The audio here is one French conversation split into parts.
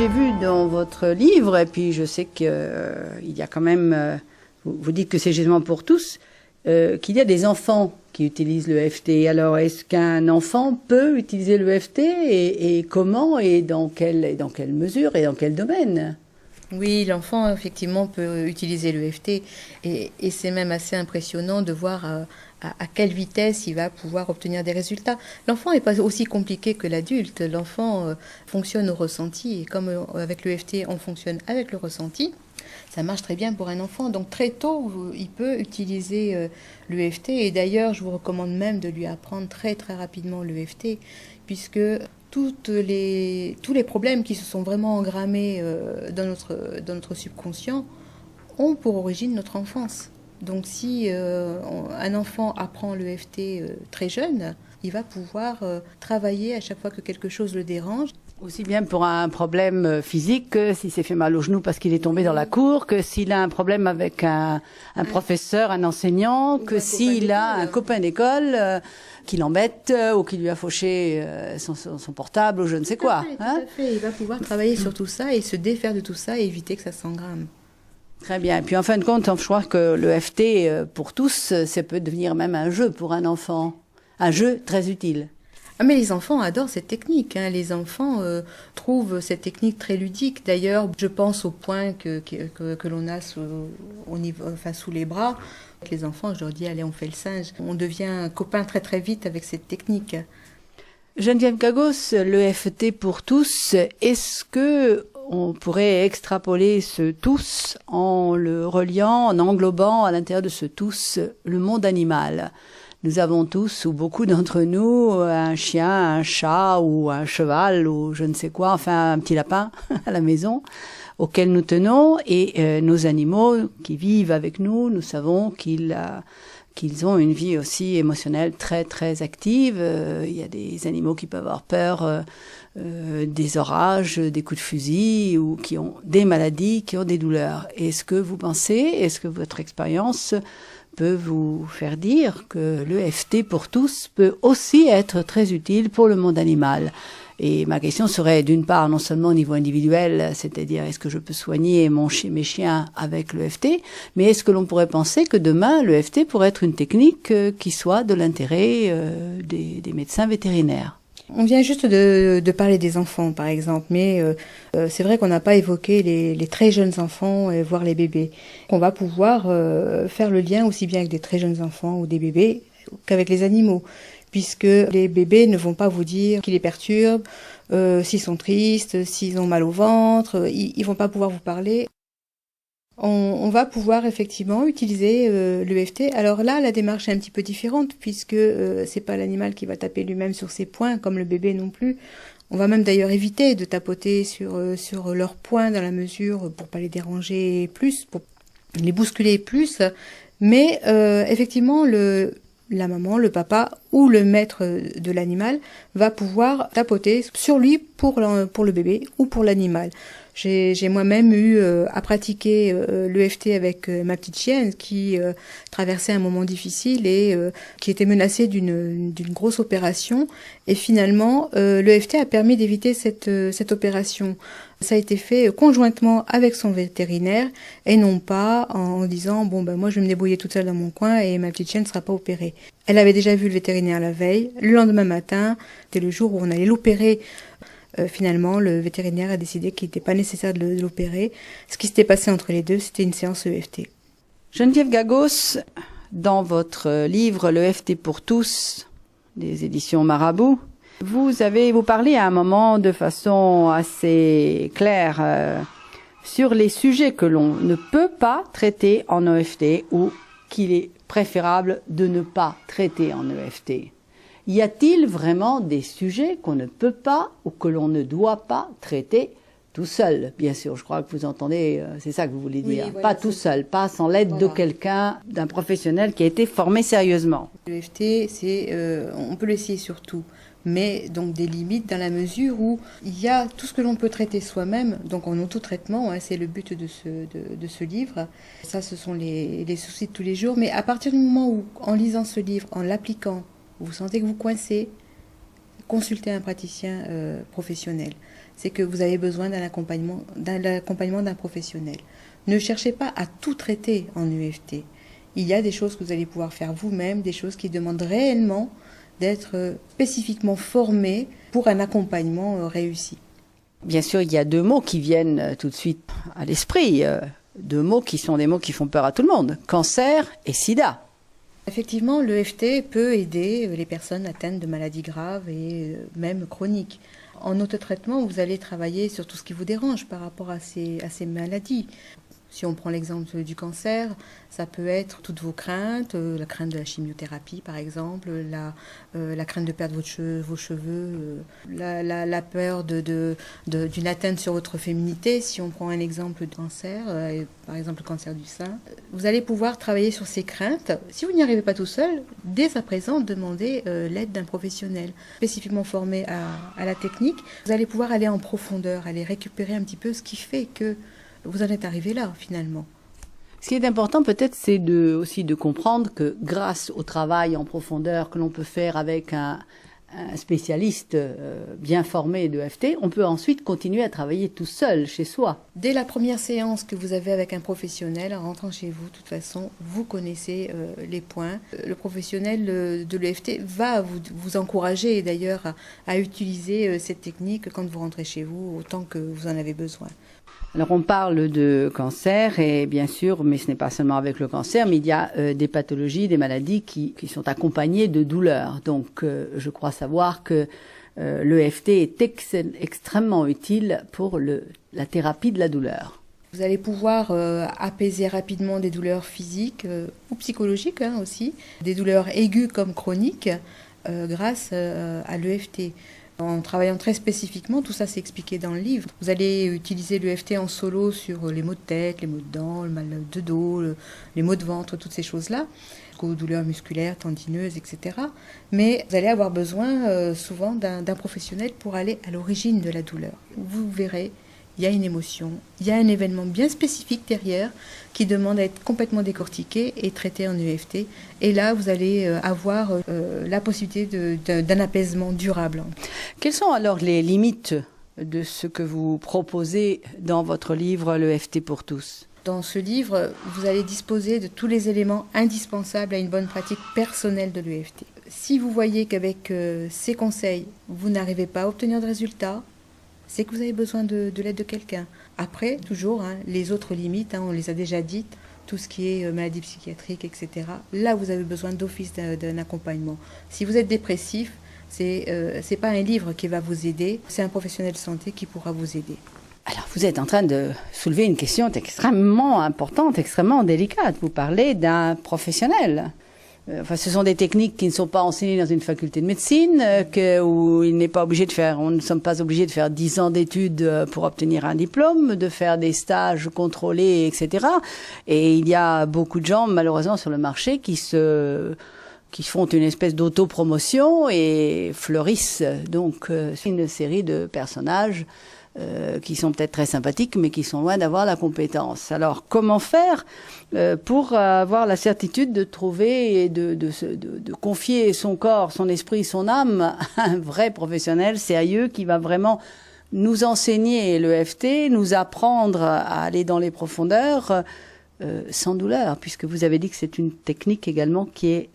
J'ai vu dans votre livre, et puis je sais qu'il y a quand même, vous dites que c'est justement pour tous, qu'il y a des enfants qui utilisent l'EFT. Alors, est-ce qu'un enfant peut utiliser l'EFT et comment et dans quelle mesure et dans quel domaine? Oui, l'enfant, effectivement, peut utiliser l'EFT et c'est même assez impressionnant de voir à quelle vitesse il va pouvoir obtenir des résultats. L'enfant n'est pas aussi compliqué que l'adulte. L'enfant fonctionne au ressenti et comme avec l'EFT, on fonctionne avec le ressenti, ça marche très bien pour un enfant. Donc très tôt, il peut utiliser l'EFT et d'ailleurs, je vous recommande même de lui apprendre très très rapidement l'EFT puisque tous les problèmes qui se sont vraiment engrammés dans notre subconscient ont pour origine notre enfance. Donc si un enfant apprend l'EFT très jeune, il va pouvoir travailler à chaque fois que quelque chose le dérange. Aussi bien pour un problème physique que s'il s'est fait mal au genou parce qu'il est tombé dans la cour, que s'il a un problème avec un professeur, un enseignant, que s'il a un copain d'école qui l'embête ou qui lui a fauché son portable ou je ne sais quoi. Tout à fait. Il va pouvoir travailler sur tout ça et se défaire de tout ça et éviter que ça s'engramme. Très bien. Et puis en fin de compte, je crois que le FT, pour tous, ça peut devenir même un jeu pour un enfant. Un jeu très utile. Ah mais les enfants adorent cette technique. Hein. Les enfants trouvent cette technique très ludique. D'ailleurs, je pense au point que l'on a sous les bras. Les enfants, je leur dis, allez, on fait le singe. On devient copain très très vite avec cette technique. Geneviève Gagos, l'EFT pour tous, est-ce que on pourrait extrapoler ce tous en le reliant, en englobant à l'intérieur de ce tous le monde animal? Nous avons tous, ou beaucoup d'entre nous, un chien, un chat ou un cheval ou je ne sais quoi, enfin un petit lapin à la maison auquel nous tenons et nos animaux qui vivent avec nous, nous savons qu'ils ont une vie aussi émotionnelle très très active. Il y a des animaux qui peuvent avoir peur des orages, des coups de fusil ou qui ont des maladies, qui ont des douleurs. Est-ce que vous pensez, est-ce que votre expérience peut vous faire dire que l'EFT pour tous peut aussi être très utile pour le monde animal? Et ma question serait d'une part non seulement au niveau individuel, c'est-à-dire est-ce que je peux soigner mes chiens avec l'EFT, mais est-ce que l'on pourrait penser que demain l'EFT pourrait être une technique qui soit de l'intérêt des médecins vétérinaires? On vient juste de parler des enfants, par exemple, mais c'est vrai qu'on n'a pas évoqué les très jeunes enfants, voire les bébés. On va pouvoir faire le lien aussi bien avec des très jeunes enfants ou des bébés qu'avec les animaux, puisque les bébés ne vont pas vous dire qu'ils les perturbent, s'ils sont tristes, s'ils ont mal au ventre, ils vont pas pouvoir vous parler. On va pouvoir effectivement utiliser l'EFT. Alors là, la démarche est un petit peu différente puisque c'est pas l'animal qui va taper lui-même sur ses poings comme le bébé non plus. On va même d'ailleurs éviter de tapoter sur leurs poings dans la mesure pour pas les déranger plus, pour les bousculer plus. Mais effectivement, la maman, le papa ou le maître de l'animal va pouvoir tapoter sur lui pour le bébé ou pour l'animal. J'ai moi-même eu à pratiquer l'EFT avec ma petite chienne qui traversait un moment difficile et qui était menacée d'une grosse opération. Et finalement, l'EFT a permis d'éviter cette opération. Ça a été fait conjointement avec son vétérinaire et non pas en disant bon ben moi je vais me débrouiller toute seule dans mon coin et ma petite chienne ne sera pas opérée. Elle avait déjà vu le vétérinaire la veille. Le lendemain matin, c'était le jour où on allait l'opérer. Finalement, le vétérinaire a décidé qu'il n'était pas nécessaire de l'opérer. Ce qui s'était passé entre les deux, c'était une séance EFT. Geneviève Gagos, dans votre livre l'EFT pour tous, des éditions Marabout, vous parlez à un moment de façon assez claire sur les sujets que l'on ne peut pas traiter en EFT ou qu'il est préférable de ne pas traiter en EFT. Y a-t-il vraiment des sujets qu'on ne peut pas ou que l'on ne doit pas traiter tout seul? Bien sûr, je crois que vous entendez, c'est ça que vous voulez dire. Oui, voilà, pas tout seul, pas sans l'aide de quelqu'un, d'un professionnel qui a été formé sérieusement. L'EFT, on peut l'essayer sur tout, mais donc des limites dans la mesure où il y a tout ce que l'on peut traiter soi-même, donc en auto-traitement, hein, c'est le but de ce livre. Ça, ce sont les soucis de tous les jours, mais à partir du moment où, en lisant ce livre, en l'appliquant, vous sentez que vous coincez, consultez un praticien professionnel. c'est que vous avez besoin d'un accompagnement d'un professionnel. Ne cherchez pas à tout traiter en EFT. Il y a des choses que vous allez pouvoir faire vous-même, des choses qui demandent réellement d'être spécifiquement formé pour un accompagnement réussi. Bien sûr, il y a deux mots qui viennent tout de suite à l'esprit, deux mots qui sont des mots qui font peur à tout le monde, cancer et sida. Effectivement, l'EFT peut aider les personnes atteintes de maladies graves et même chroniques. En autotraitement, vous allez travailler sur tout ce qui vous dérange par rapport à ces maladies. Si on prend l'exemple du cancer, ça peut être toutes vos craintes, la crainte de la chimiothérapie par exemple, la crainte de perdre vos cheveux, la peur d'une atteinte sur votre féminité. Si on prend un exemple de cancer, par exemple le cancer du sein, vous allez pouvoir travailler sur ces craintes. Si vous n'y arrivez pas tout seul, dès à présent, demandez l'aide d'un professionnel spécifiquement formé à la technique. Vous allez pouvoir aller en profondeur, aller récupérer un petit peu ce qui fait que vous en êtes arrivé là, finalement. Ce qui est important, peut-être, c'est aussi de comprendre que grâce au travail en profondeur que l'on peut faire avec un spécialiste bien formé de EFT, on peut ensuite continuer à travailler tout seul, chez soi. Dès la première séance que vous avez avec un professionnel, en rentrant chez vous, de toute façon, vous connaissez les points. Le professionnel de l'EFT va vous encourager, d'ailleurs, à utiliser cette technique quand vous rentrez chez vous, autant que vous en avez besoin. Alors on parle de cancer et bien sûr, mais ce n'est pas seulement avec le cancer, mais il y a des pathologies, des maladies qui sont accompagnées de douleurs. Donc je crois savoir que l'EFT est extrêmement utile pour la thérapie de la douleur. Vous allez pouvoir apaiser rapidement des douleurs physiques ou psychologiques aussi, des douleurs aiguës comme chroniques grâce à l'EFT. En travaillant très spécifiquement, tout ça c'est expliqué dans le livre. Vous allez utiliser l'EFT en solo sur les maux de tête, les maux de dents, le mal de dos, les maux de ventre, toutes ces choses-là, aux douleurs musculaires, tendineuses, etc. Mais vous allez avoir besoin souvent d'un professionnel pour aller à l'origine de la douleur. Vous verrez, il y a une émotion, il y a un événement bien spécifique derrière qui demande à être complètement décortiqué et traité en EFT. Et là, vous allez avoir la possibilité d'un apaisement durable. Quelles sont alors les limites de ce que vous proposez dans votre livre l'EFT pour tous ? Dans ce livre, vous allez disposer de tous les éléments indispensables à une bonne pratique personnelle de l'EFT. Si vous voyez qu'avec ces conseils, vous n'arrivez pas à obtenir de résultats, c'est que vous avez besoin de l'aide de quelqu'un. Après, toujours, les autres limites, on les a déjà dites, tout ce qui est maladie psychiatrique, etc. Là, vous avez besoin d'office d'un accompagnement. Si vous êtes dépressif, c'est pas un livre qui va vous aider, c'est un professionnel de santé qui pourra vous aider. Alors, vous êtes en train de soulever une question extrêmement importante, extrêmement délicate. Vous parlez d'un professionnel. Enfin, ce sont des techniques qui ne sont pas enseignées dans une faculté de médecine, où il n'est pas obligé de faire, on ne sommes pas obligés de faire 10 ans d'études pour obtenir un diplôme, de faire des stages contrôlés, etc. Et il y a beaucoup de gens, malheureusement, sur le marché qui font une espèce d'autopromotion et fleurissent donc une série de personnages qui sont peut-être très sympathiques, mais qui sont loin d'avoir la compétence. Alors, comment faire pour avoir la certitude de trouver et de confier son corps, son esprit, son âme à un vrai professionnel sérieux qui va vraiment nous enseigner l'EFT, nous apprendre à aller dans les profondeurs sans douleur, puisque vous avez dit que c'est une technique également qui est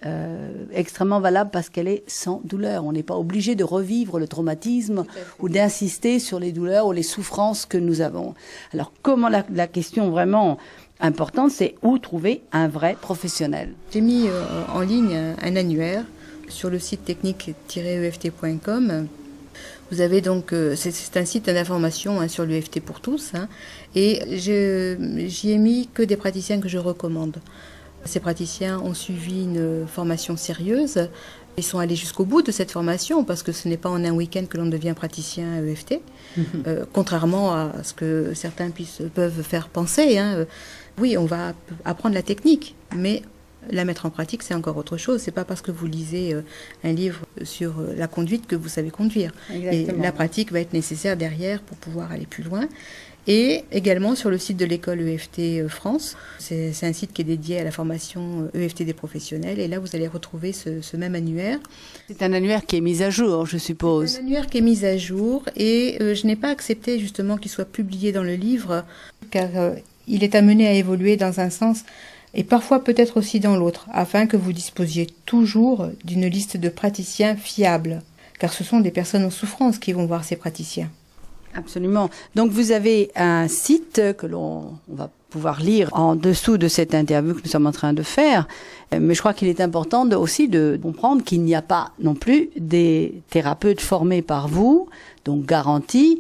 extrêmement valable parce qu'elle est sans douleur. On n'est pas obligé de revivre le traumatisme ou d'insister sur les douleurs ou les souffrances que nous avons. Alors, comment la question vraiment importante, c'est où trouver un vrai professionnel. J'ai mis en ligne un annuaire sur le site technique-eft.com. Vous avez donc, c'est un site d'information sur l'EFT pour tous, et j'y ai mis que des praticiens que je recommande. Ces praticiens ont suivi une formation sérieuse, ils sont allés jusqu'au bout de cette formation parce que ce n'est pas en un week-end que l'on devient praticien EFT, contrairement à ce que certains peuvent faire penser. Oui, on va apprendre la technique, mais la mettre en pratique, c'est encore autre chose. C'est pas parce que vous lisez un livre sur la conduite que vous savez conduire. Exactement. Et la pratique va être nécessaire derrière pour pouvoir aller plus loin. Et également sur le site de l'école EFT France. C'est un site qui est dédié à la formation EFT des professionnels. Et là, vous allez retrouver ce même annuaire. C'est un annuaire qui est mis à jour, je suppose. C'est un annuaire qui est mis à jour. Et je n'ai pas accepté justement qu'il soit publié dans le livre, car il est amené à évoluer dans un sens et parfois peut-être aussi dans l'autre, afin que vous disposiez toujours d'une liste de praticiens fiables. Car ce sont des personnes en souffrance qui vont voir ces praticiens. Absolument. Donc vous avez un site que on va pouvoir lire en dessous de cette interview que nous sommes en train de faire. Mais je crois qu'il est important aussi de comprendre qu'il n'y a pas non plus des thérapeutes formés par vous, donc garantis,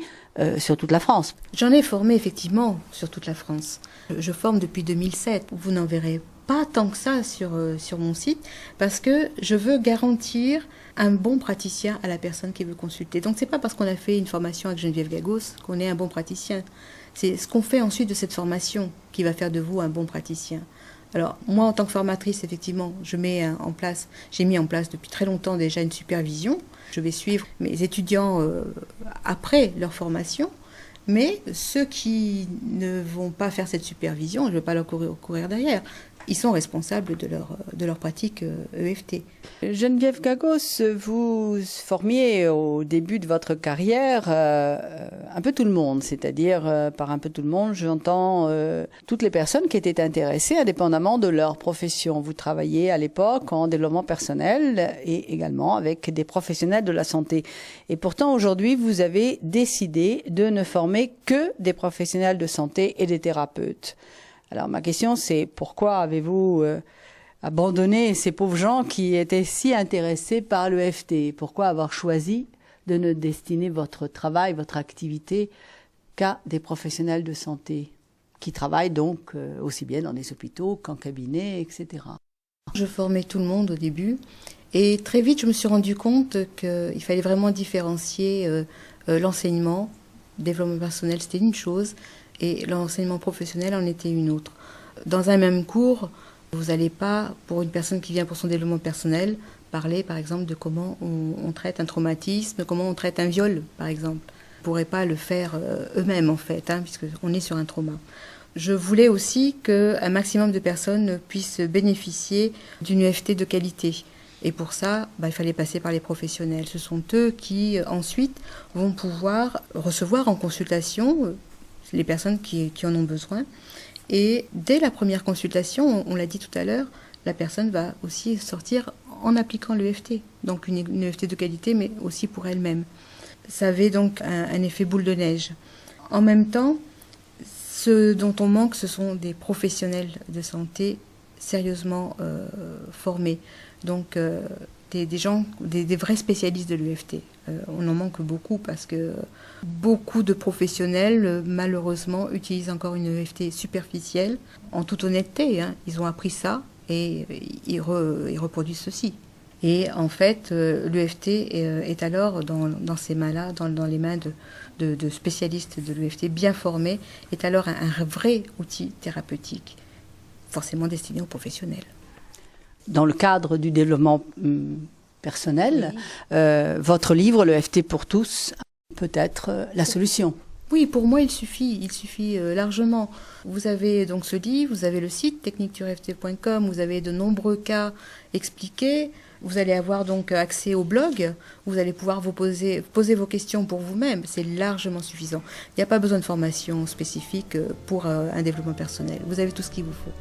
sur toute la France. J'en ai formé effectivement sur toute la France. Je forme depuis 2007. Vous n'en verrez pas tant que ça sur mon site parce que je veux garantir un bon praticien à la personne qui veut consulter. Donc c'est pas parce qu'on a fait une formation avec Geneviève Gagos qu'on est un bon praticien. C'est ce qu'on fait ensuite de cette formation qui va faire de vous un bon praticien. Alors moi en tant que formatrice effectivement j'ai mis en place depuis très longtemps déjà une supervision. Je vais suivre mes étudiants après leur formation. Mais ceux qui ne vont pas faire cette supervision, je ne vais pas leur courir derrière. Ils sont responsables de leur pratique EFT. Geneviève Gagos, vous formiez au début de votre carrière un peu tout le monde, c'est-à-dire par un peu tout le monde, j'entends toutes les personnes qui étaient intéressées indépendamment de leur profession. Vous travailliez à l'époque en développement personnel et également avec des professionnels de la santé. Et pourtant aujourd'hui, vous avez décidé de ne former que des professionnels de santé et des thérapeutes. Alors ma question c'est pourquoi avez-vous abandonné ces pauvres gens qui étaient si intéressés par l'EFT? Pourquoi avoir choisi de ne destiner votre travail, votre activité qu'à des professionnels de santé qui travaillent donc aussi bien dans des hôpitaux qu'en cabinet, etc. Je formais tout le monde au début et très vite je me suis rendu compte qu'il fallait vraiment différencier l'enseignement, le développement personnel c'était une chose, et l'enseignement professionnel en était une autre. Dans un même cours, vous n'allez pas, pour une personne qui vient pour son développement personnel, parler par exemple de comment on traite un traumatisme, comment on traite un viol par exemple. Ils ne pourraient pas le faire eux-mêmes en fait, puisqu'on est sur un trauma. Je voulais aussi qu'un maximum de personnes puissent bénéficier d'une EFT de qualité. Et pour ça, il fallait passer par les professionnels. Ce sont eux qui ensuite vont pouvoir recevoir en consultation les personnes qui en ont besoin. Et dès la première consultation, on l'a dit tout à l'heure, la personne va aussi sortir en appliquant l'EFT. Donc une EFT de qualité, mais aussi pour elle-même. Ça avait donc un effet boule de neige. En même temps, ce dont on manque, ce sont des professionnels de santé sérieusement formés. Donc des gens, des vrais spécialistes de l'EFT. On en manque beaucoup parce que beaucoup de professionnels, malheureusement, utilisent encore une EFT superficielle. En toute honnêteté, ils ont appris ça et ils reproduisent ceci. Et en fait, l'EFT est alors, dans ces mains-là, dans les mains de spécialistes de l'EFT bien formés, est alors un vrai outil thérapeutique, forcément destiné aux professionnels. Dans le cadre du développement personnel, oui. Votre livre, l'EFT pour tous, peut être la solution. Oui, pour moi, il suffit largement. Vous avez donc ce livre, vous avez le site techniquesdureft.com, vous avez de nombreux cas expliqués. Vous allez avoir donc accès au blog, vous allez pouvoir vous poser vos questions pour vous-même. C'est largement suffisant. Il n'y a pas besoin de formation spécifique pour un développement personnel. Vous avez tout ce qu'il vous faut.